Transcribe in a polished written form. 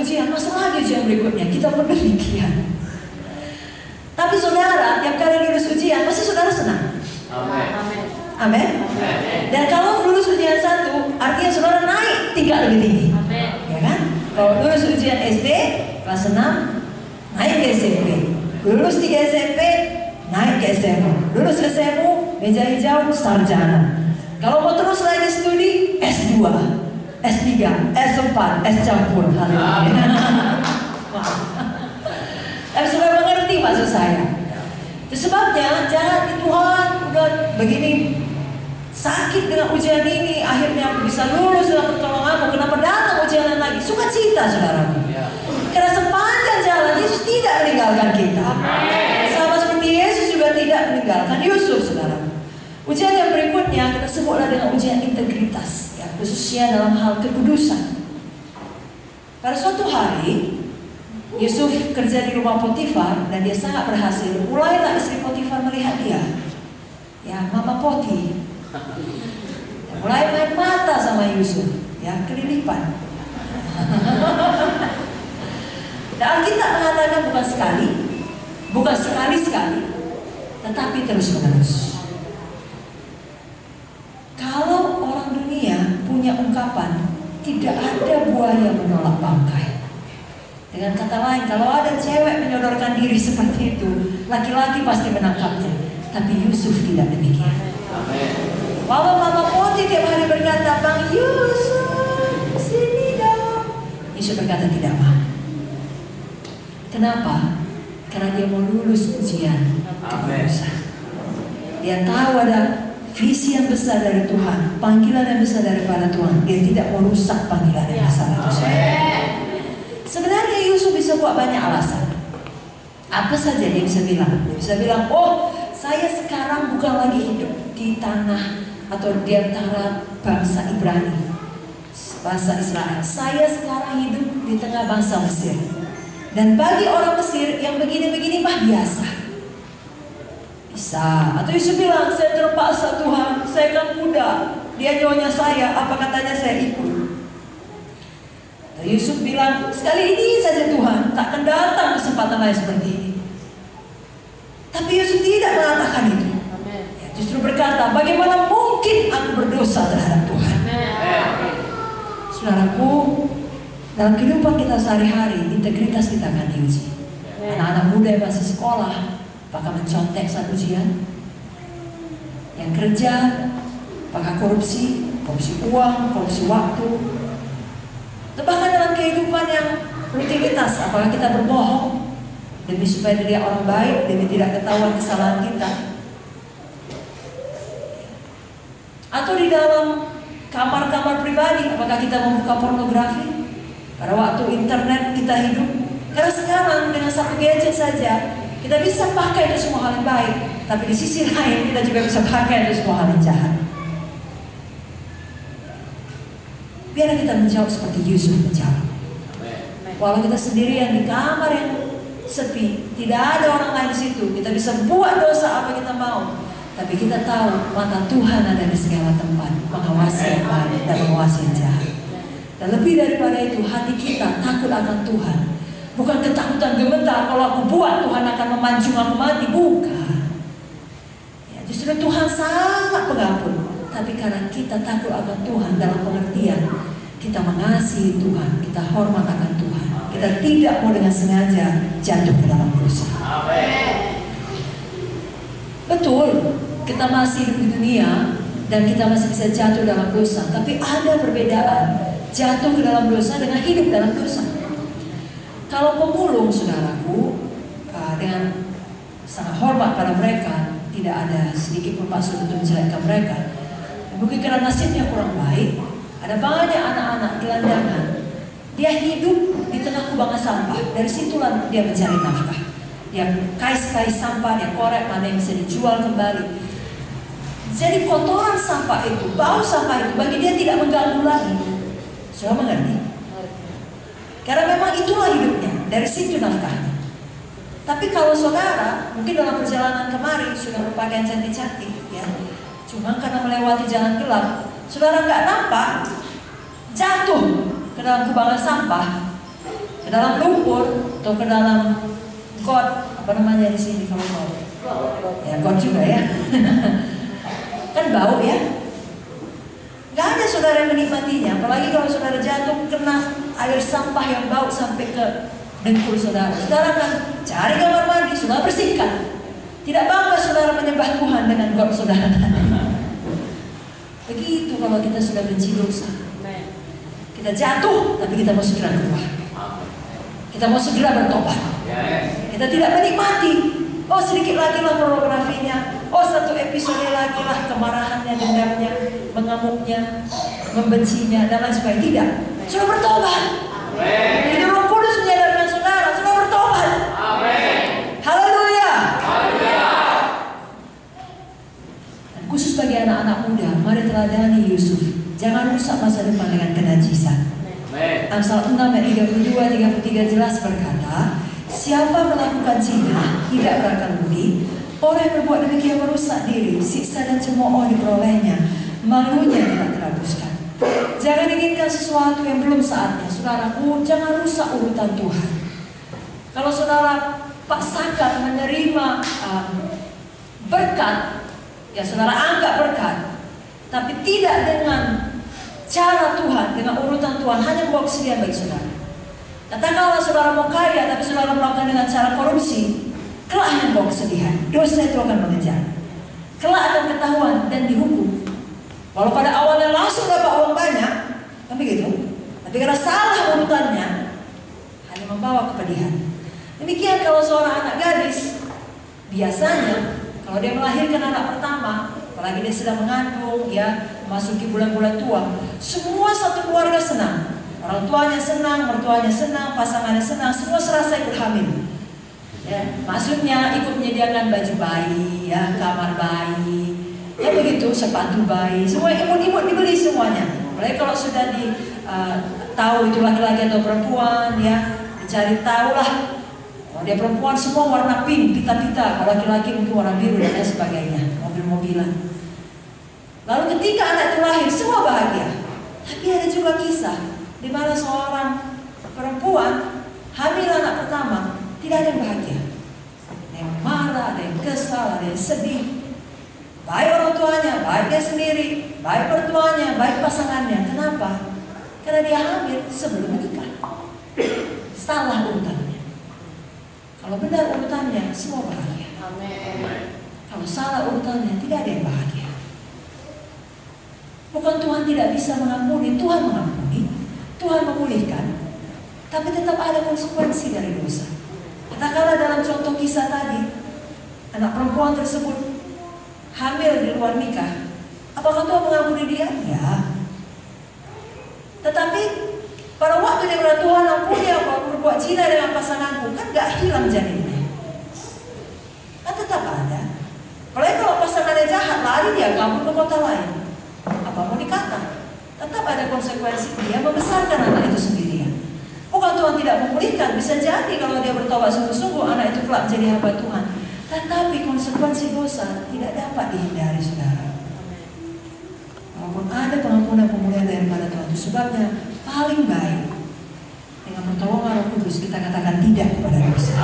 ujian, masa lagi ujian berikutnya? Kita pun demikian. Tapi saudara, tiap kali lulus ujian, pasti saudara senang. Amin. Amin. Dan kalau lulus ujian 1, artinya saudara naik tingkat lebih tinggi. Amin. Ya kan? Kalau lulus ujian SD, kelas 6, naik ke SMP. Lulus 3 SMP, naik ke SMA. Lulus SMU, meja hijau, sarjana. Kalau mau terus lagi studi, S2, S3, S4, S campur. Tapi saudara mengerti maksud saya. Itu sebabnya jangan Tuhan udah begini sakit dengan ujian ini, akhirnya bisa lulus dengan pertolonganmu, kenapa datang ujian lagi? Sukacita saudaraku. Karena sepanjang jalan Yesus tidak meninggalkan kita. Sama seperti Yesus juga tidak meninggalkan Yusuf, saudara. Ujian yang berikutnya kita sebutlah dengan ujian integritas, ya, khususnya dalam hal kekudusan. Pada suatu hari Yusuf kerja di rumah Potifar dan dia sangat berhasil. Mulailah istri Potifar melihat dia, ya, Mama Poti, ya, mulai main mata sama Yusuf, ya, kelilipan. Dan Alkitab mengatakan bukan sekali-sekali, tetapi terus-menerus. Kalau orang dunia punya ungkapan, tidak ada buaya menolak bangkai. Dengan kata lain, kalau ada cewek menyodorkan diri seperti itu, laki-laki pasti menangkapnya. Tapi Yusuf tidak demikian. Walau Mama Poti tiap hari berkata, Bang Yusuf, sini dong. Yusuf berkata tidak mau. Kenapa? Karena dia mau lulus ujian kekudusan. Dia tahu ada visi yang besar dari Tuhan, panggilan yang besar daripada Tuhan. Dia tidak mau rusak panggilan yang besar itu. Sebenarnya Yusuf bisa buat banyak alasan. Apa saja dia bisa bilang? Dia bisa bilang, oh, saya sekarang bukan lagi hidup di tanah atau di antara bangsa Ibrani, bangsa Israel. Saya sekarang hidup di tengah bangsa Mesir. Dan bagi orang Mesir yang begini-begini mah biasa. Bisa. Atau Yusuf bilang, saya terpaksa Tuhan, saya kan muda, dia nyonya saya, apa katanya saya ikut. Atau Yusuf bilang, sekali ini saja Tuhan, tak akan datang kesempatan lain seperti ini. Tapi Yusuf tidak mengatakan itu. Ya, justru berkata, bagaimana mungkin aku berdosa terhadap Tuhan. Saudaraku, dalam kehidupan kita sehari-hari, integritas kita akan diuji. Anak-anak muda yang masih sekolah, apakah mencontek saat ujian? Yang kerja, apakah korupsi uang, korupsi waktu? Atau bahkan dalam kehidupan yang rutinitas, apakah kita berbohong demi supaya dilihat orang baik, demi tidak ketahuan kesalahan kita? Atau di dalam kamar-kamar pribadi, apakah kita membuka pornografi? Pada waktu internet kita hidup, karena sekarang dengan satu gadget saja kita bisa pakai itu semua hal yang baik, tapi di sisi lain kita juga bisa pakai itu semua hal yang jahat. Biar kita menjawab seperti Yusuf menjawab. Walau kita sendirian di kamar yang sepi, tidak ada orang lain di situ, kita bisa buat dosa apa kita mau, tapi kita tahu mata Tuhan ada di segala tempat, mengawasi yang baik dan mengawasi yang jahat. Dan lebih daripada itu, hati kita takut akan Tuhan. Bukan ketakutan gemetar kalau aku buat Tuhan akan memancung aku mati, bukan. Ya, justru Tuhan sangat pengampun. Tapi karena kita takut akan Tuhan dalam pengertian kita mengasihi Tuhan, kita hormat akan Tuhan, kita tidak mau dengan sengaja jatuh ke dalam dosa. Betul, kita masih hidup di dunia dan kita masih bisa jatuh dalam dosa. Tapi ada perbedaan jatuh ke dalam dosa dengan hidup dalam dosa. Kalau pemulung, saudaraku, dengan sangat hormat pada mereka, tidak ada sedikit pun maksud untuk menjelekkan mereka. Mungkin karena nasibnya kurang baik, ada banyak anak-anak gelandangan. Dia hidup di tengah kubangan sampah. Dari situlah dia mencari nafkah. Dia kais-kais sampah, dia korek mana yang bisa dijual kembali. Jadi kotoran sampah itu, bau sampah itu bagi dia tidak mengganggu lagi. Sudah mengerti? Karena memang itulah hidupnya, dari situ nafkahnya. Tapi kalau saudara, mungkin dalam perjalanan kemarin sudah berpakaian cantik-cantik, ya, cuma karena melewati jalan gelap, saudara nggak nampak, jatuh ke dalam kubangan sampah, dalam lumpur atau ke dalam got, apa namanya di sini kalau mau? Ya got juga ya. Kan bau ya. Gak ada saudara yang menikmatinya, apalagi kalau saudara jatuh kena air sampah yang bau sampai ke dengkul saudara. Saudara kan cari kamar mandi, saudara bersihkan. Tidak bangga saudara menyembah Tuhan dengan got saudara tadi. Begitu kalau kita sudah benci dosa. Kita jatuh, tapi kita mau segera keluar. Kita mau segera bertobat. Kita tidak menikmati. Oh sedikit lagi lah pornografinya. Oh satu episode lagi lah kemarahannya, dendamnya, mengamuknya, membencinya dan lain sebagainya. Tidak. Sudah bertobat. Jadi Roh Kudus menyadarkan saudara sudah bertobat. Haleluya. Dan khusus bagi anak-anak muda, mari teladani Yusuf. Jangan rusak masa depan dengan kenajisan. Amsal 6 ayat 32-33 jelas berkata, siapa melakukan zina tidak berakal budi, orang yang berbuat demikian merusak diri, siksa dan cemooh diperolehnya, malunya tidak terhapuskan. Jangan inginkan sesuatu yang belum saatnya, saudaraku. Jangan rusak urutan Tuhan. Kalau saudara paksakan menerima berkat, ya saudara anggap berkat, tapi tidak dengan cara Tuhan, dengan urutan Tuhan, hanya membawa kesedihan bagi saudara. Katakanlah saudara mau kaya, tapi saudara melakukan dengan cara korupsi, kelak akan membawa kesedihan. Dosa itu akan mengejar. Kelak akan ketahuan dan dihukum. Walau pada awalnya langsung dapat uang banyak, kan begitu. Tapi karena salah urutannya, hanya membawa kepedihan. Demikian kalau seorang anak gadis, biasanya kalau dia melahirkan anak pertama, apalagi dia sedang mengandung, ya memasuki bulan-bulan tua, semua satu keluarga senang. Orang tuanya senang, mertuanya senang, pasangannya senang, semua serasa ikut hamil. Ya, maksudnya ikut menyediakan baju bayi, ya kamar bayi, ya begitu, sepatu bayi, semua imut-imut dibeli semuanya. Apalagi kalau sudah tahu itu laki-laki atau perempuan, ya dicari tahu lah. Kalau dia perempuan semua warna pink, pita-pita. Kalau laki-laki mungkin warna biru dan lain sebagainya, mobil-mobilan. Lalu ketika anak itu lahir, semua bahagia. Tapi ada juga kisah di mana seorang perempuan hamil anak pertama, tidak ada yang bahagia. Ada yang marah, ada yang kesal, ada yang sedih. Baik orang tuanya, baik dia sendiri, baik mertuanya, baik pasangannya. Kenapa? Karena dia hamil sebelum menikah. Salah urutannya. Kalau benar urutannya, semua bahagia. Amin. Kalau salah urutannya, tidak ada yang bahagia. Bukan Tuhan tidak bisa mengampuni, Tuhan mengampuni, Tuhan memulihkan, tapi tetap ada konsekuensi dari dosa. Katakanlah dalam contoh kisah tadi, anak perempuan tersebut hamil di luar nikah. Apakah Tuhan mengampuni dia? Ya. Tetapi pada waktu dia berkata, Tuhan ampuni aku berbuat zina dengan pasanganku, kan gak hilang janinnya. Kan tetap ada. Kalau pasangannya jahat, lari dia kabur ke kota lain. Apa mau dikata? Tetap ada konsekuensi dia membesarkan anak itu sendirian. Bukan Tuhan tidak memulihkan, bisa jadi kalau dia bertobat sungguh-sungguh anak itu kelak menjadi hamba Tuhan. Tetapi konsekuensi dosa tidak dapat dihindari, saudara. Walaupun ada pengampunan pemulihan daripada Tuhan, itu sebabnya paling baik dengan pertolongan Roh Kudus kita katakan tidak kepada dosa.